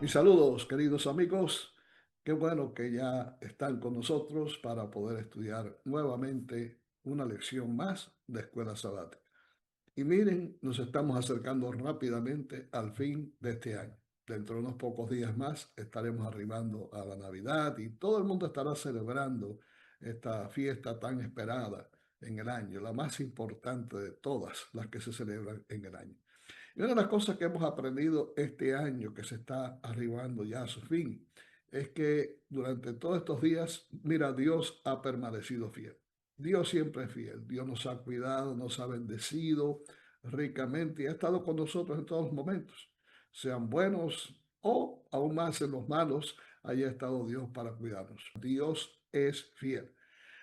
Mis saludos, queridos amigos. Qué bueno que ya están con nosotros para poder estudiar nuevamente una lección más de Escuela Sabática. Y miren, nos estamos acercando rápidamente al fin de este año. Dentro de unos pocos días más estaremos arribando a la Navidad y todo el mundo estará celebrando esta fiesta tan esperada en el año, la más importante de todas las que se celebran en el año. Y una de las cosas que hemos aprendido este año que se está arribando ya a su fin es que durante todos estos días, mira, Dios ha permanecido fiel. Dios siempre es fiel. Dios nos ha cuidado, nos ha bendecido ricamente y ha estado con nosotros en todos los momentos, sean buenos o aún más en los malos, haya estado Dios para cuidarnos. Dios es fiel.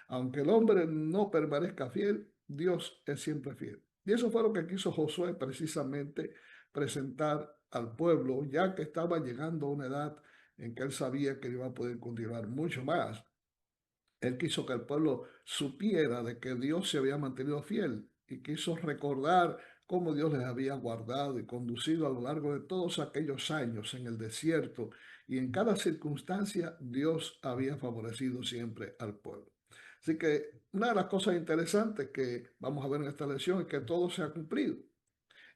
Aunque el hombre no permanezca fiel, Dios es siempre fiel. Y eso fue lo que quiso Josué precisamente presentar al pueblo, ya que estaba llegando a una edad en que él sabía que iba a poder continuar mucho más. Él quiso que el pueblo supiera de que Dios se había mantenido fiel y quiso recordar cómo Dios les había guardado y conducido a lo largo de todos aquellos años en el desierto, y en cada circunstancia Dios había favorecido siempre al pueblo. Así que una de las cosas interesantes que vamos a ver en esta lección es que todo se ha cumplido.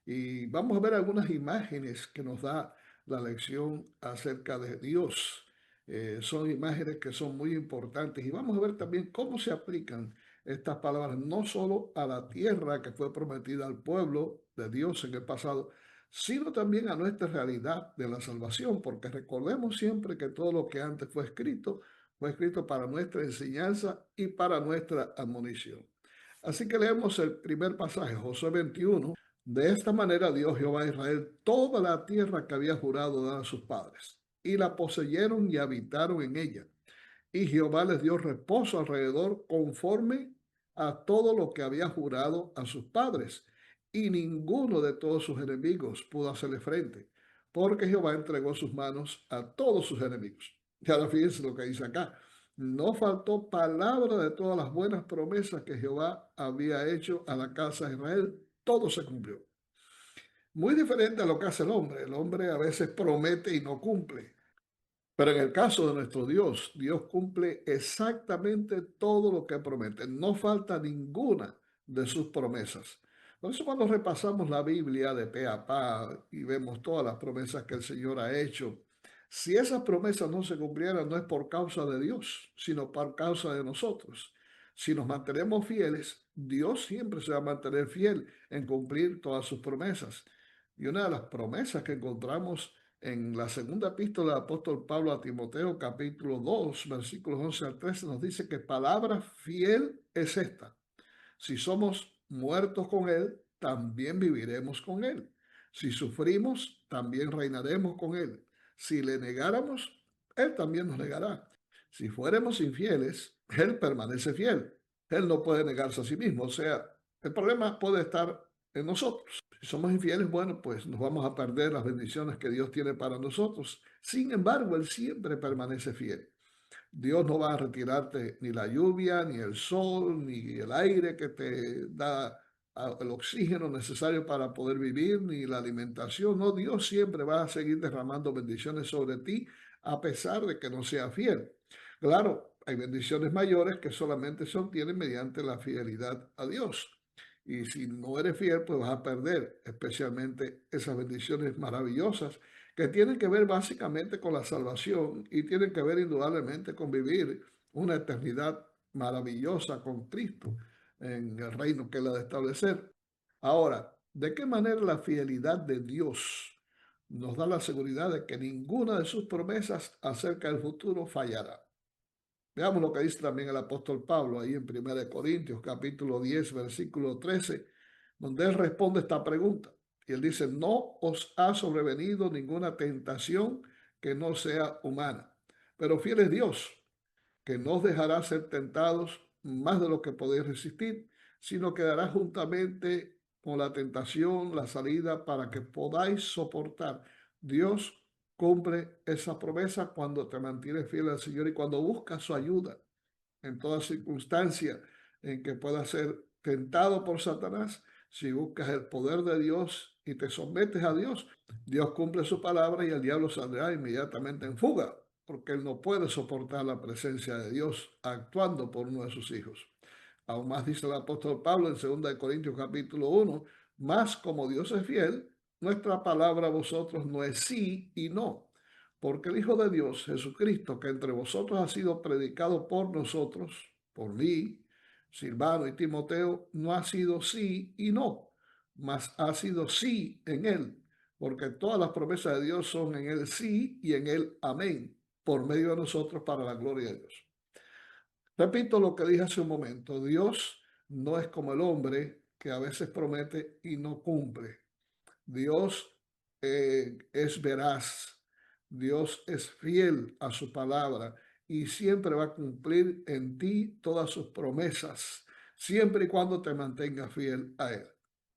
Y vamos a ver algunas imágenes que nos da la lección acerca de Dios. Son imágenes que son muy importantes y vamos a ver también cómo se aplican estas palabras no solo a la tierra que fue prometida al pueblo de Dios en el pasado, sino también a nuestra realidad de la salvación, porque recordemos siempre que todo lo que antes fue escrito para nuestra enseñanza y para nuestra admonición. Así que leemos el primer pasaje, Josué 21. De esta manera dio Jehová a Israel toda la tierra que había jurado dar a sus padres, y la poseyeron y habitaron en ella. Y Jehová les dio reposo alrededor conforme a todo lo que había jurado a sus padres, y ninguno de todos sus enemigos pudo hacerle frente, porque Jehová entregó sus manos a todos sus enemigos. Y ahora fíjense lo que dice acá. No faltó palabra de todas las buenas promesas que Jehová había hecho a la casa de Israel, todo se cumplió. Muy diferente a lo que hace el hombre. El hombre a veces promete y no cumple. Pero en el caso de nuestro Dios, Dios cumple exactamente todo lo que promete. No falta ninguna de sus promesas. Por eso cuando repasamos la Biblia de pe a pa y vemos todas las promesas que el Señor ha hecho, si esas promesas no se cumplieran, no es por causa de Dios, sino por causa de nosotros. Si nos mantenemos fieles, Dios siempre se va a mantener fiel en cumplir todas sus promesas. Y una de las promesas que encontramos en la segunda epístola del apóstol Pablo a Timoteo, capítulo 2, versículos 11 al 13, nos dice que palabra fiel es esta: si somos muertos con Él, también viviremos con Él. Si sufrimos, también reinaremos con Él. Si le negáramos, Él también nos negará. Si fuéramos infieles, Él permanece fiel. Él no puede negarse a sí mismo. O sea, el problema puede estar en nosotros. Si somos infieles, bueno, pues nos vamos a perder las bendiciones que Dios tiene para nosotros. Sin embargo, Él siempre permanece fiel. Dios no va a retirarte ni la lluvia, ni el sol, ni el aire que te da el oxígeno necesario para poder vivir, ni la alimentación. No, Dios siempre va a seguir derramando bendiciones sobre ti a pesar de que no sea fiel. Claro, hay bendiciones mayores que solamente se obtienen mediante la fidelidad a Dios. Y si no eres fiel, pues vas a perder especialmente esas bendiciones maravillosas que tienen que ver básicamente con la salvación y tienen que ver indudablemente con vivir una eternidad maravillosa con Cristo en el reino que Él ha de establecer. Ahora, ¿de qué manera la fidelidad de Dios nos da la seguridad de que ninguna de sus promesas acerca del futuro fallará? Veamos lo que dice también el apóstol Pablo ahí en 1 Corintios capítulo 10 versículo 13, donde él responde esta pregunta. Y él dice: no os ha sobrevenido ninguna tentación que no sea humana, pero fiel es Dios, que no os dejará ser tentados más de lo que podéis resistir, sino que dará juntamente con la tentación la salida para que podáis soportar. Dios cumple esa promesa cuando te mantienes fiel al Señor y cuando buscas su ayuda en toda circunstancia en que puedas ser tentado por Satanás. si buscas el poder de Dios y te sometes a Dios, Dios cumple su palabra y el diablo saldrá inmediatamente en fuga, porque él no puede soportar la presencia de Dios actuando por uno de sus hijos. Aún más dice el apóstol Pablo en 2 Corintios capítulo 1, más como Dios es fiel, nuestra palabra a vosotros no es sí y no, porque el Hijo de Dios, Jesucristo, que entre vosotros ha sido predicado por nosotros, por mí, Silvano y Timoteo, no ha sido sí y no, mas ha sido sí en él, porque todas las promesas de Dios son en él sí y en él amén, por medio de nosotros para la gloria de Dios. Repito lo que dije hace un momento, Dios no es como el hombre que a veces promete y no cumple. Dios es veraz, Dios es fiel a su palabra y siempre va a cumplir en ti todas sus promesas, siempre y cuando te mantengas fiel a Él,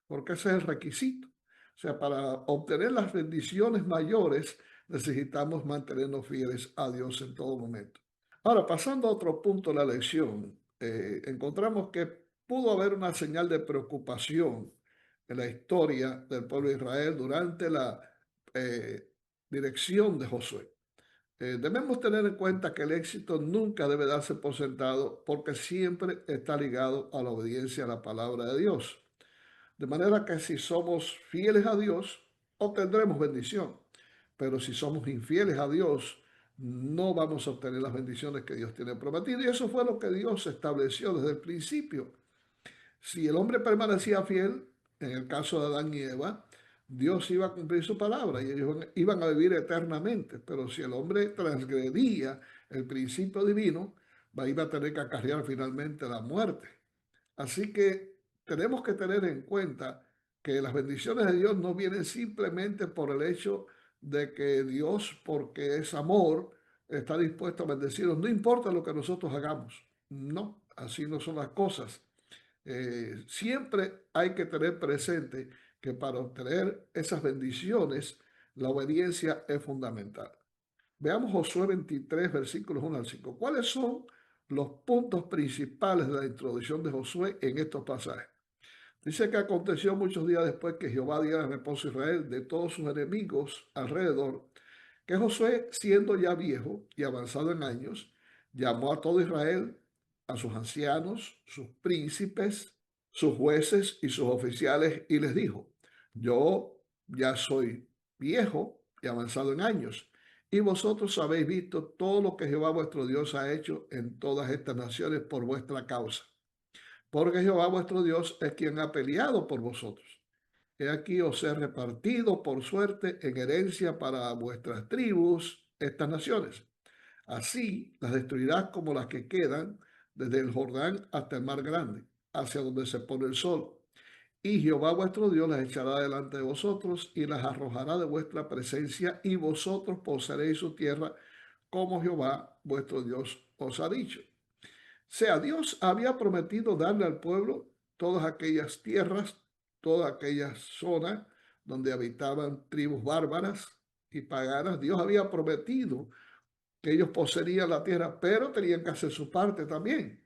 porque ese es el requisito. O sea, para obtener las bendiciones mayores necesitamos mantenernos fieles a Dios en todo momento. Ahora, pasando a otro punto de la lección, encontramos que pudo haber una señal de preocupación en la historia del pueblo de Israel durante la eh, dirección de Josué. Debemos tener en cuenta que el éxito nunca debe darse por sentado porque siempre está ligado a la obediencia a la palabra de Dios. De manera que si somos fieles a Dios, obtendremos bendición. Pero si somos infieles a Dios, no vamos a obtener las bendiciones que Dios tiene prometido. Y eso fue lo que Dios estableció desde el principio. Si el hombre permanecía fiel, en el caso de Adán y Eva, Dios iba a cumplir su palabra y ellos iban a vivir eternamente. Pero si el hombre transgredía el principio divino, iba a tener que acarrear finalmente la muerte. Así que tenemos que tener en cuenta que las bendiciones de Dios no vienen simplemente por el hecho de que Dios, porque es amor, está dispuesto a bendecirnos. No importa lo que nosotros hagamos. No, así no son las cosas. Siempre hay que tener presente que para obtener esas bendiciones, la obediencia es fundamental. Veamos Josué 23, versículos 1 al 5. ¿Cuáles son los puntos principales de la introducción de Josué en estos pasajes? Dice que aconteció muchos días después que Jehová diera reposo a Israel de todos sus enemigos alrededor, que Josué, siendo ya viejo y avanzado en años, llamó a todo Israel, a sus ancianos, sus príncipes, sus jueces y sus oficiales, y les dijo, yo ya soy viejo y avanzado en años, y vosotros habéis visto todo lo que Jehová vuestro Dios ha hecho en todas estas naciones por vuestra causa. Porque Jehová vuestro Dios es quien ha peleado por vosotros. He aquí os he repartido por suerte en herencia para vuestras tribus estas naciones. Así las destruirás como las que quedan desde el Jordán hasta el mar grande, hacia donde se pone el sol. Y Jehová vuestro Dios las echará delante de vosotros y las arrojará de vuestra presencia y vosotros poseeréis su tierra como Jehová vuestro Dios os ha dicho. Sea, Dios había prometido darle al pueblo todas aquellas tierras, todas aquellas zonas donde habitaban tribus bárbaras y paganas. Dios había prometido que ellos poseerían la tierra, pero tenían que hacer su parte también.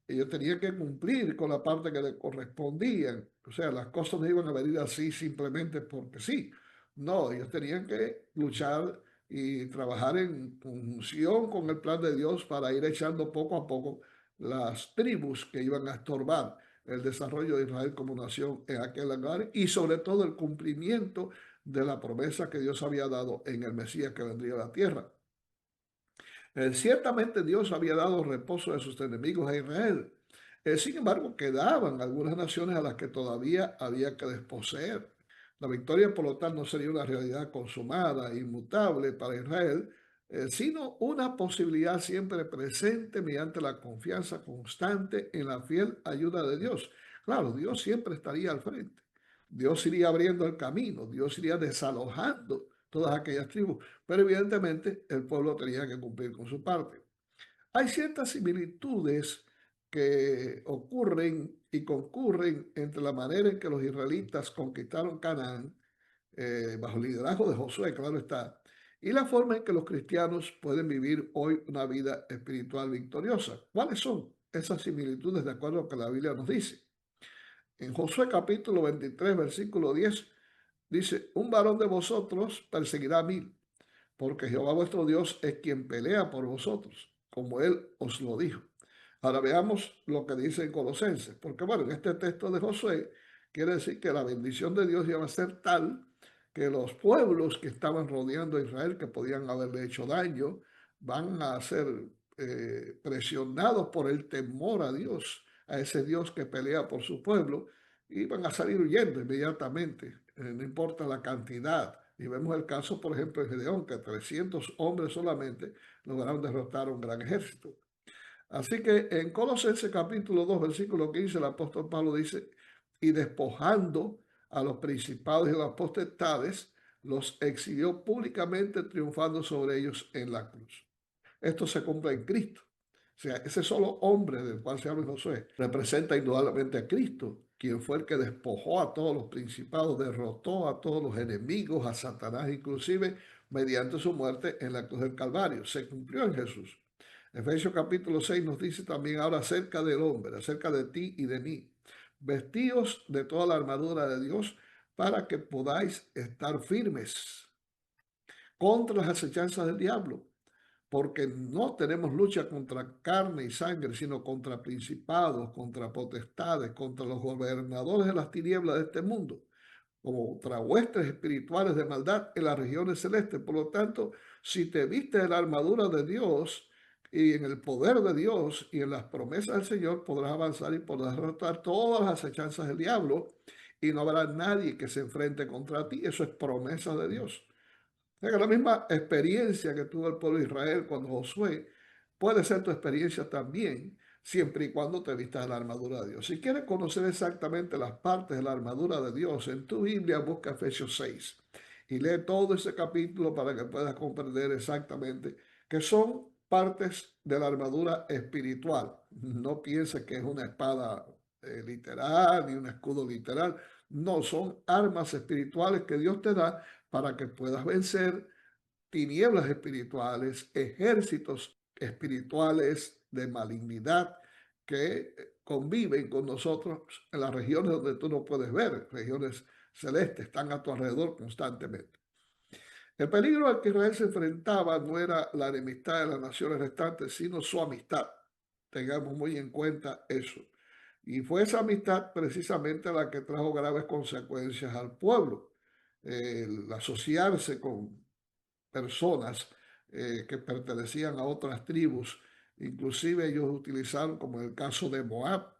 Ellos tenían que cumplir con la parte que les correspondían. O sea, las cosas no iban a venir así simplemente porque sí. No, ellos tenían que luchar y trabajar en conjunción con el plan de Dios para ir echando poco a poco las tribus que iban a estorbar el desarrollo de Israel como nación en aquel lugar y sobre todo el cumplimiento de la promesa que Dios había dado en el Mesías que vendría a la tierra. Ciertamente Dios había dado reposo de sus enemigos a Israel. Sin embargo, quedaban algunas naciones a las que todavía había que desposeer. La victoria, por lo tanto, no sería una realidad consumada, inmutable para Israel, sino una posibilidad siempre presente mediante la confianza constante en la fiel ayuda de Dios. Claro, Dios siempre estaría al frente. Dios iría abriendo el camino, Dios iría desalojando todas aquellas tribus, pero evidentemente el pueblo tenía que cumplir con su parte. Hay ciertas similitudes que ocurren y concurren entre la manera en que los israelitas conquistaron Canaán, bajo el liderazgo de Josué, claro está, y la forma en que los cristianos pueden vivir hoy una vida espiritual victoriosa. ¿Cuáles son esas similitudes de acuerdo a lo que la Biblia nos dice? En Josué capítulo 23, versículo 10, dice, un varón de vosotros perseguirá a 1000, porque Jehová vuestro Dios es quien pelea por vosotros, como él os lo dijo. Ahora veamos lo que dice en Colosenses, porque bueno, en este texto de Josué quiere decir que la bendición de Dios iba a ser tal que los pueblos que estaban rodeando a Israel, que podían haberle hecho daño, van a ser presionados por el temor a Dios, a ese Dios que pelea por su pueblo, y van a salir huyendo inmediatamente, no importa la cantidad. Y vemos el caso, por ejemplo, de Gedeón, que 300 hombres solamente lograron derrotar a un gran ejército. Así que en Colosenses capítulo 2, versículo 15, el apóstol Pablo dice, y despojando a los principados y las potestades, los exhibió públicamente, triunfando sobre ellos en la cruz. Esto se cumple en Cristo. O sea, ese solo hombre del cual se habla en Josué representa indudablemente a Cristo, quien fue el que despojó a todos los principados, derrotó a todos los enemigos, a Satanás inclusive, mediante su muerte en la cruz del Calvario. Se cumplió en Jesús. Efesios capítulo 6 nos dice también ahora acerca del hombre, acerca de ti y de mí. Vestíos de toda la armadura de Dios para que podáis estar firmes contra las acechanzas del diablo, porque no tenemos lucha contra carne y sangre, sino contra principados, contra potestades, contra los gobernadores de las tinieblas de este mundo, contra huestes espirituales de maldad en las regiones celestes. Por lo tanto, si te viste en la armadura de Dios y en el poder de Dios y en las promesas del Señor, podrás avanzar y podrás derrotar todas las acechanzas del diablo y no habrá nadie que se enfrente contra ti. Eso es promesa de Dios. La misma experiencia que tuvo el pueblo de Israel cuando Josué puede ser tu experiencia también, siempre y cuando te vistas de la armadura de Dios. Si quieres conocer exactamente las partes de la armadura de Dios, en tu Biblia busca Efesios 6 y lee todo ese capítulo para que puedas comprender exactamente que son partes de la armadura espiritual. No pienses que es una espada literal ni un escudo literal. No, son armas espirituales que Dios te da para que puedas vencer tinieblas espirituales, ejércitos espirituales de malignidad que conviven con nosotros en las regiones donde tú no puedes ver, regiones celestes, están a tu alrededor constantemente. El peligro al que Israel se enfrentaba no era la enemistad de las naciones restantes, sino su amistad. Tengamos muy en cuenta eso. Y fue esa amistad precisamente la que trajo graves consecuencias al pueblo. El asociarse con personas que pertenecían a otras tribus. Inclusive ellos utilizaron, como en el caso de Moab,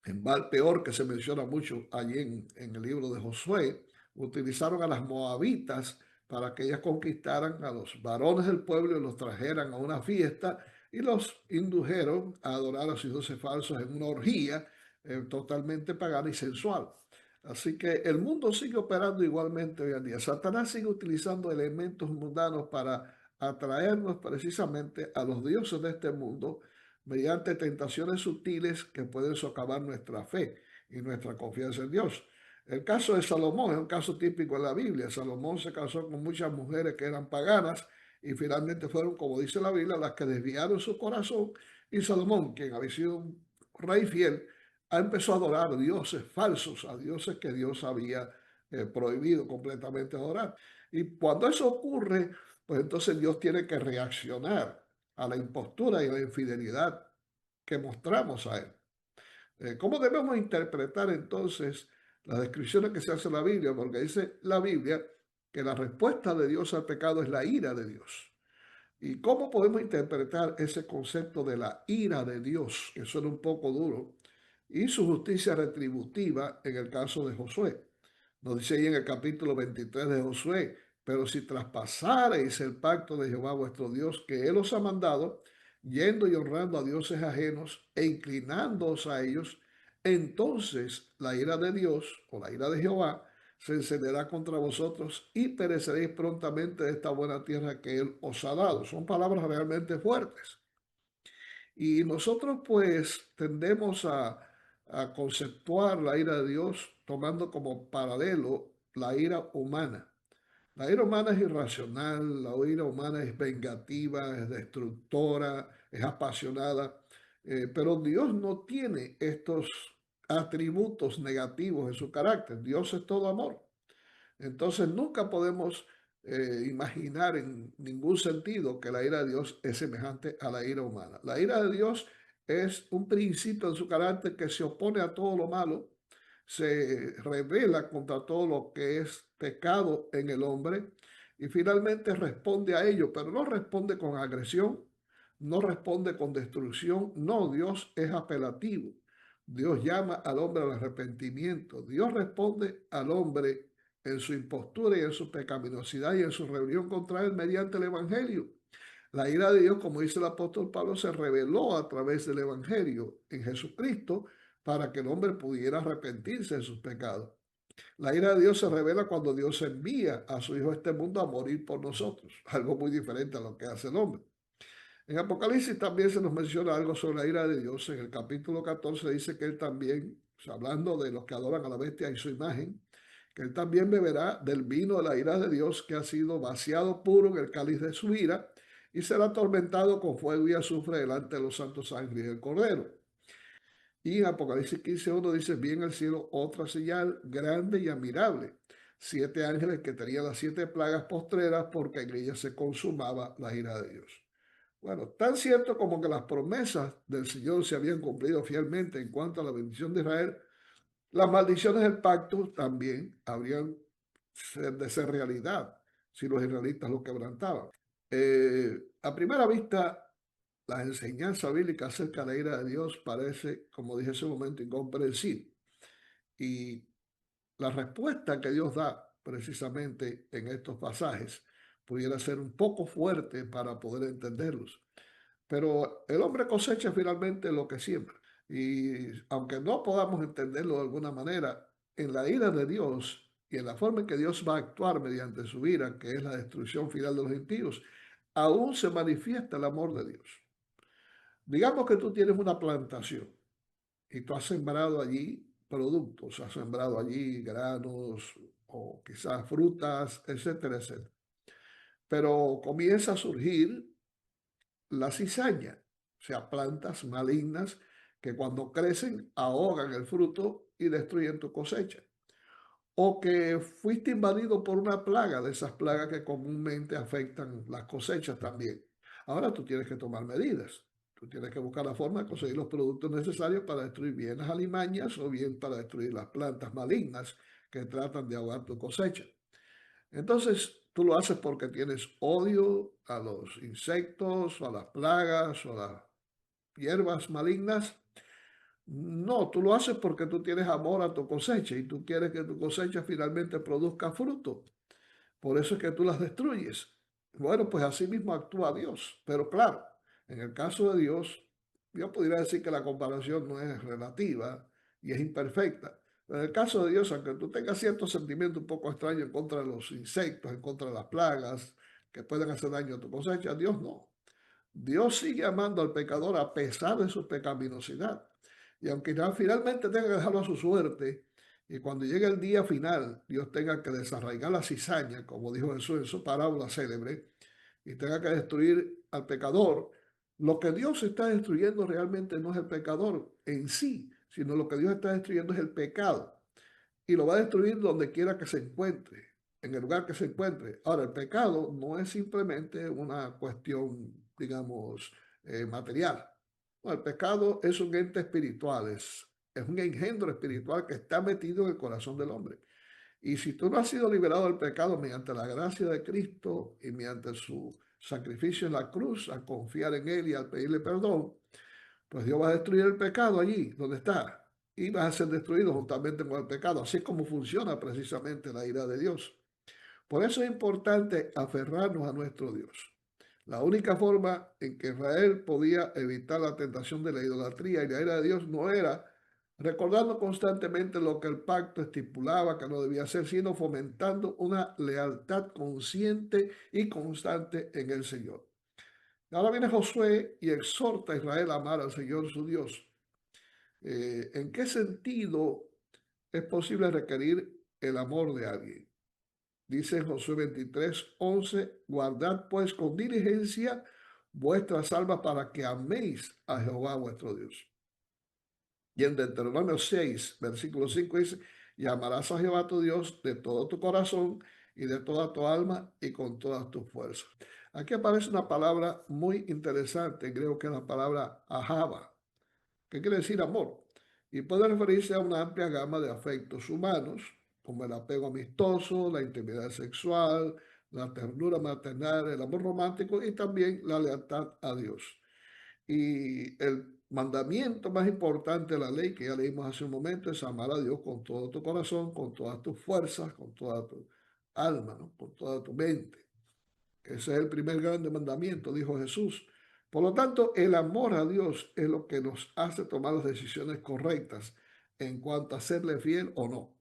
en Baal Peor, que se menciona mucho allí en el libro de Josué, utilizaron a las moabitas para que ellas conquistaran a los varones del pueblo y los trajeran a una fiesta y los indujeron a adorar a sus dioses falsos en una orgía totalmente pagana y sensual. Así que el mundo sigue operando igualmente hoy en día. Satanás sigue utilizando elementos mundanos para atraernos precisamente a los dioses de este mundo mediante tentaciones sutiles que pueden socavar nuestra fe y nuestra confianza en Dios. El caso de Salomón es un caso típico en la Biblia. Salomón se casó con muchas mujeres que eran paganas y finalmente fueron, como dice la Biblia, las que desviaron su corazón. Y Salomón, quien había sido un rey fiel, empezó a adorar a dioses falsos, a dioses que Dios había prohibido completamente adorar. Y cuando eso ocurre, pues entonces Dios tiene que reaccionar a la impostura y a la infidelidad que mostramos a Él. ¿Cómo debemos interpretar entonces las descripciones que se hace en la Biblia? Porque dice la Biblia que la respuesta de Dios al pecado es la ira de Dios. ¿Y cómo podemos interpretar ese concepto de la ira de Dios, que suena un poco duro, y su justicia retributiva en el caso de Josué? Nos dice ahí en el capítulo 23 de Josué, pero si traspasareis el pacto de Jehová vuestro Dios que Él os ha mandado, yendo y honrando a dioses ajenos e inclinándoos a ellos, entonces la ira de Dios o la ira de Jehová se encenderá contra vosotros y pereceréis prontamente de esta buena tierra que Él os ha dado. Son palabras realmente fuertes. Y nosotros pues tendemos a conceptuar la ira de Dios tomando como paralelo la ira humana. La ira humana es irracional, la ira humana es vengativa, es destructora, es apasionada, pero Dios no tiene estos atributos negativos en su carácter. Dios es todo amor. Entonces nunca podemos imaginar en ningún sentido que la ira de Dios es semejante a la ira humana. La ira de Dios es un principio en su carácter que se opone a todo lo malo, se revela contra todo lo que es pecado en el hombre y finalmente responde a ello, pero no responde con agresión, no responde con destrucción. No, Dios es apelativo. Dios llama al hombre al arrepentimiento. Dios responde al hombre en su impostura y en su pecaminosidad y en su rebelión contra él mediante el Evangelio. La ira de Dios, como dice el apóstol Pablo, se reveló a través del Evangelio en Jesucristo para que el hombre pudiera arrepentirse de sus pecados. La ira de Dios se revela cuando Dios envía a su Hijo a este mundo a morir por nosotros, algo muy diferente a lo que hace el hombre. En Apocalipsis también se nos menciona algo sobre la ira de Dios. En el capítulo 14 dice que él también, hablando de los que adoran a la bestia y su imagen, que él también beberá del vino de la ira de Dios que ha sido vaciado puro en el cáliz de su ira y será atormentado con fuego y azufre delante de los santos ángeles del Cordero. Y en Apocalipsis 15:1 dice, vi en el cielo otra señal grande y admirable, 7 ángeles que tenían las 7 plagas postreras porque en ellas se consumaba la ira de Dios. Bueno, tan cierto como que las promesas del Señor se habían cumplido fielmente en cuanto a la bendición de Israel, las maldiciones del pacto también habrían de ser realidad si los israelitas lo quebrantaban. A primera vista, la enseñanza bíblica acerca de la ira de Dios parece, como dije hace un momento, incomprensible. Y la respuesta que Dios da precisamente en estos pasajes pudiera ser un poco fuerte para poder entenderlos. Pero el hombre cosecha finalmente lo que siembra. Y aunque no podamos entenderlo de alguna manera, en la ira de Dios y en la forma en que Dios va a actuar mediante su ira, que es la destrucción final de los impíos, aún se manifiesta el amor de Dios. Digamos que tú tienes una plantación y tú has sembrado allí productos, has sembrado allí granos o quizás frutas, etcétera, etcétera. Pero comienza a surgir la cizaña, o sea, plantas malignas que cuando crecen ahogan el fruto y destruyen tu cosecha. O que fuiste invadido por una plaga, de esas plagas que comúnmente afectan las cosechas también. Ahora tú tienes que tomar medidas. Tú tienes que buscar la forma de conseguir los productos necesarios para destruir bien las alimañas o bien para destruir las plantas malignas que tratan de ahogar tu cosecha. Entonces, tú lo haces porque tienes odio a los insectos, o a las plagas, o a las hierbas malignas. No, tú lo haces porque tú tienes amor a tu cosecha y tú quieres que tu cosecha finalmente produzca fruto. Por eso es que tú las destruyes. Bueno, pues así mismo actúa Dios. Pero claro, en el caso de Dios, yo podría decir que la comparación no es relativa y es imperfecta. Pero en el caso de Dios, aunque tú tengas ciertos sentimientos un poco extraños en contra de los insectos, en contra de las plagas que pueden hacer daño a tu cosecha, Dios no. Dios sigue amando al pecador a pesar de su pecaminosidad. Y aunque finalmente tenga que dejarlo a su suerte, y cuando llegue el día final, Dios tenga que desarraigar la cizaña, como dijo Jesús en su parábola célebre, y tenga que destruir al pecador, lo que Dios está destruyendo realmente no es el pecador en sí, sino lo que Dios está destruyendo es el pecado. Y lo va a destruir donde quiera que se encuentre, en el lugar que se encuentre. Ahora, el pecado no es simplemente una cuestión, digamos, material. No, el pecado es un ente espiritual, es un engendro espiritual que está metido en el corazón del hombre. Y si tú no has sido liberado del pecado mediante la gracia de Cristo y mediante su sacrificio en la cruz, al confiar en Él y al pedirle perdón, pues Dios va a destruir el pecado allí donde está y vas a ser destruido juntamente con el pecado. Así es como funciona precisamente la ira de Dios. Por eso es importante aferrarnos a nuestro Dios. La única forma en que Israel podía evitar la tentación de la idolatría y la ira de Dios no era recordando constantemente lo que el pacto estipulaba que no debía hacer, sino fomentando una lealtad consciente y constante en el Señor. Ahora viene Josué y exhorta a Israel a amar al Señor su Dios. ¿En qué sentido es posible requerir el amor de alguien? Dice Josué 23:11, guardad pues con diligencia vuestras almas para que améis a Jehová vuestro Dios. Y en Deuteronomio 6, versículo 5 dice, y amarás a Jehová tu Dios de todo tu corazón y de toda tu alma y con todas tus fuerzas. Aquí aparece una palabra muy interesante, creo que es la palabra ahava, que quiere decir amor, y puede referirse a una amplia gama de afectos humanos, como el apego amistoso, la intimidad sexual, la ternura maternal, el amor romántico y también la lealtad a Dios. Y el mandamiento más importante de la ley que ya leímos hace un momento es amar a Dios con todo tu corazón, con todas tus fuerzas, con toda tu alma, ¿no? Con toda tu mente. Ese es el primer grande mandamiento, dijo Jesús. Por lo tanto, el amor a Dios es lo que nos hace tomar las decisiones correctas en cuanto a serle fiel o no.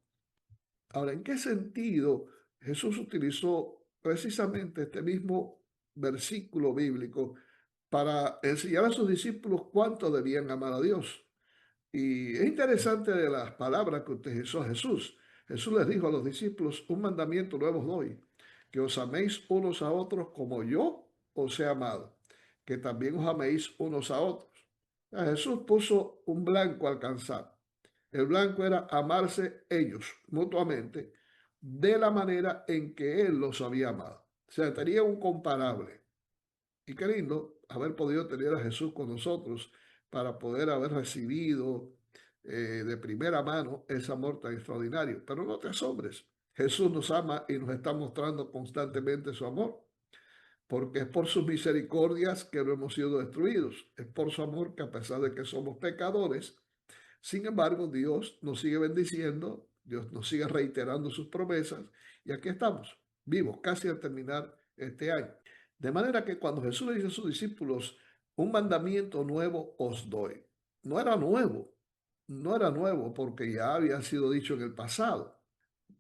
Ahora, ¿en qué sentido Jesús utilizó precisamente este mismo versículo bíblico para enseñar a sus discípulos cuánto debían amar a Dios? Y es interesante de las palabras que utilizó Jesús. Jesús les dijo a los discípulos, un mandamiento nuevo os doy, que os améis unos a otros como yo os he amado, que también os améis unos a otros. Jesús puso un blanco al alcanzar. El blanco era amarse ellos mutuamente de la manera en que Él los había amado. O sea, tenía un comparable. Y qué lindo haber podido tener a Jesús con nosotros para poder haber recibido de primera mano ese amor tan extraordinario. Pero no te asombres, Jesús nos ama y nos está mostrando constantemente su amor, porque es por sus misericordias que no hemos sido destruidos. Es por su amor que a pesar de que somos pecadores, sin embargo, Dios nos sigue bendiciendo, Dios nos sigue reiterando sus promesas y aquí estamos, vivos, casi al terminar este año. De manera que cuando Jesús le dice a sus discípulos, un mandamiento nuevo os doy, no era nuevo, no era nuevo porque ya había sido dicho en el pasado,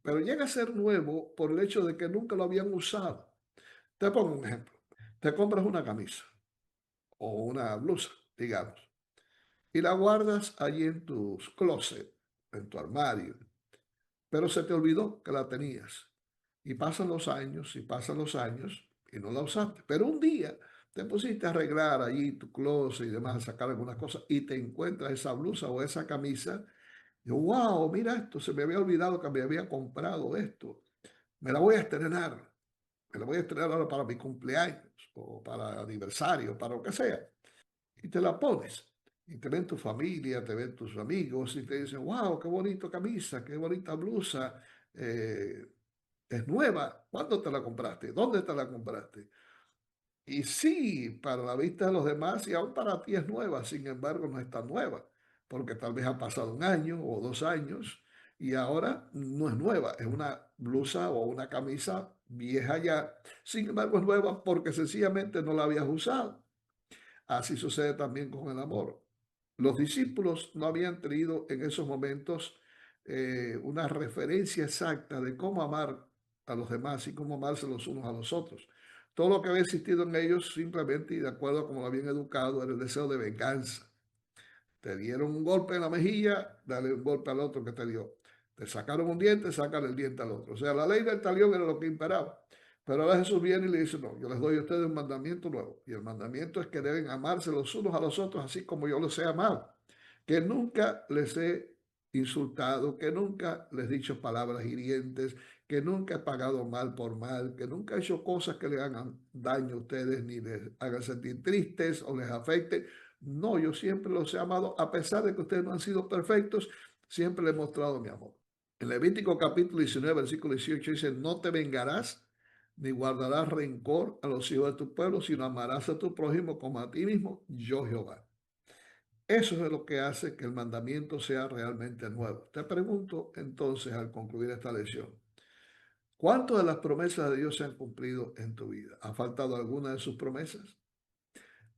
pero llega a ser nuevo por el hecho de que nunca lo habían usado. Te pongo un ejemplo, te compras una camisa o una blusa, digamos, y la guardas allí en tu closet, en tu armario, pero se te olvidó que la tenías. Y pasan los años y pasan los años y no la usaste. Pero un día te pusiste a arreglar allí tu closet y demás, a sacar algunas cosas y te encuentras esa blusa o esa camisa. Y yo, wow, mira esto, se me había olvidado que me había comprado esto. Me la voy a estrenar. Me la voy a estrenar ahora para mi cumpleaños o para aniversario, para lo que sea. Y te la pones. Y te ven tu familia, te ven tus amigos y te dicen, wow, qué bonita camisa, qué bonita blusa. eh, es nueva. ¿Cuándo te la compraste? ¿Dónde te la compraste? Y sí, para la vista de los demás y aún para ti es nueva, sin embargo no es tan nueva, porque tal vez ha pasado un año o 2 años y ahora no es nueva, es una blusa o una camisa vieja ya, sin embargo es nueva porque sencillamente no la habías usado. Así sucede también con el amor. Los discípulos no habían tenido en esos momentos una referencia exacta de cómo amar a los demás y cómo amarse los unos a los otros. Todo lo que había existido en ellos simplemente y de acuerdo a cómo lo habían educado era el deseo de venganza. Te dieron un golpe en la mejilla, dale un golpe al otro que te dio. Te sacaron un diente, sácale el diente al otro. O sea, la ley del talión era lo que imperaba. Pero ahora Jesús viene y le dice, no, yo les doy a ustedes un mandamiento nuevo. Y el mandamiento es que deben amarse los unos a los otros, así como yo los he amado. Que nunca les he insultado, que nunca les he dicho palabras hirientes, que nunca he pagado mal por mal, que nunca he hecho cosas que le hagan daño a ustedes, ni les hagan sentir tristes o les afecten. No, yo siempre los he amado, a pesar de que ustedes no han sido perfectos, siempre les he mostrado mi amor. En Levítico capítulo 19, versículo 18 dice, no te vengarás ni guardarás rencor a los hijos de tu pueblo, sino amarás a tu prójimo como a ti mismo, yo Jehová. Eso es lo que hace que el mandamiento sea realmente nuevo. Te pregunto entonces al concluir esta lección, ¿cuántas de las promesas de Dios se han cumplido en tu vida? ¿Ha faltado alguna de sus promesas?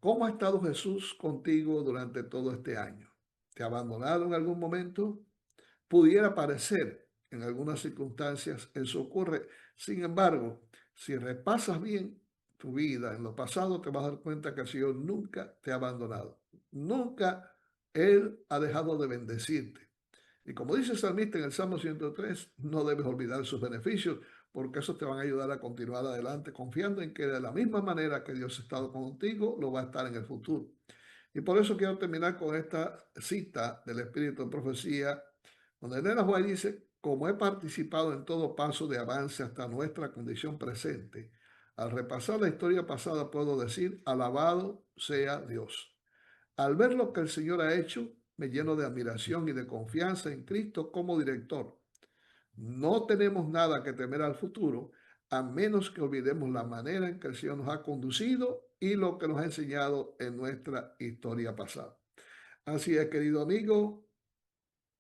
¿Cómo ha estado Jesús contigo durante todo este año? ¿Te ha abandonado en algún momento? Pudiera parecer en algunas circunstancias eso ocurre. Sin embargo, si repasas bien tu vida en lo pasado, te vas a dar cuenta que el Señor nunca te ha abandonado. Nunca Él ha dejado de bendecirte. Y como dice el salmista en el Salmo 103, no debes olvidar sus beneficios, porque eso te van a ayudar a continuar adelante, confiando en que de la misma manera que Dios ha estado contigo, lo va a estar en el futuro. Y por eso quiero terminar con esta cita del Espíritu de Profecía, donde Elena White dice: como he participado en todo paso de avance hasta nuestra condición presente, al repasar la historia pasada puedo decir, alabado sea Dios. Al ver lo que el Señor ha hecho, me lleno de admiración y de confianza en Cristo como director. No tenemos nada que temer al futuro, a menos que olvidemos la manera en que el Señor nos ha conducido y lo que nos ha enseñado en nuestra historia pasada. Así es, querido amigo,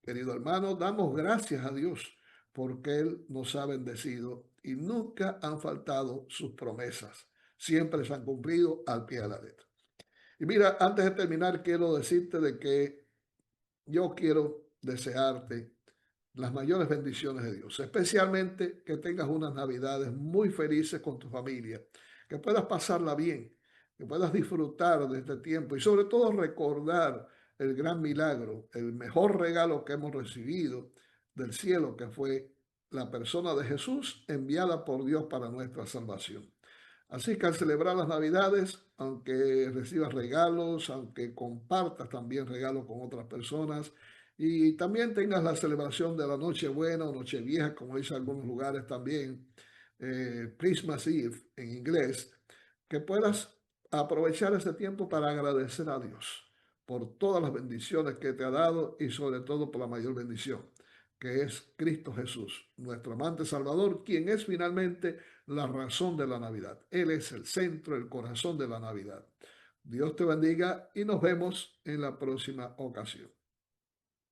querido hermano, damos gracias a Dios porque Él nos ha bendecido y nunca han faltado sus promesas. Siempre se han cumplido al pie de la letra. Y mira, antes de terminar, quiero decirte de que yo quiero desearte las mayores bendiciones de Dios, especialmente que tengas unas navidades muy felices con tu familia, que puedas pasarla bien, que puedas disfrutar de este tiempo y sobre todo recordar el gran milagro, el mejor regalo que hemos recibido del cielo, que fue la persona de Jesús enviada por Dios para nuestra salvación. Así que al celebrar las Navidades, aunque recibas regalos, aunque compartas también regalos con otras personas y también tengas la celebración de la Nochebuena o Nochevieja, como dice algunos lugares también, Christmas Eve en inglés, que puedas aprovechar ese tiempo para agradecer a Dios por todas las bendiciones que te ha dado y sobre todo por la mayor bendición, que es Cristo Jesús, nuestro amante Salvador, quien es finalmente la razón de la Navidad. Él es el centro, el corazón de la Navidad. Dios te bendiga y nos vemos en la próxima ocasión.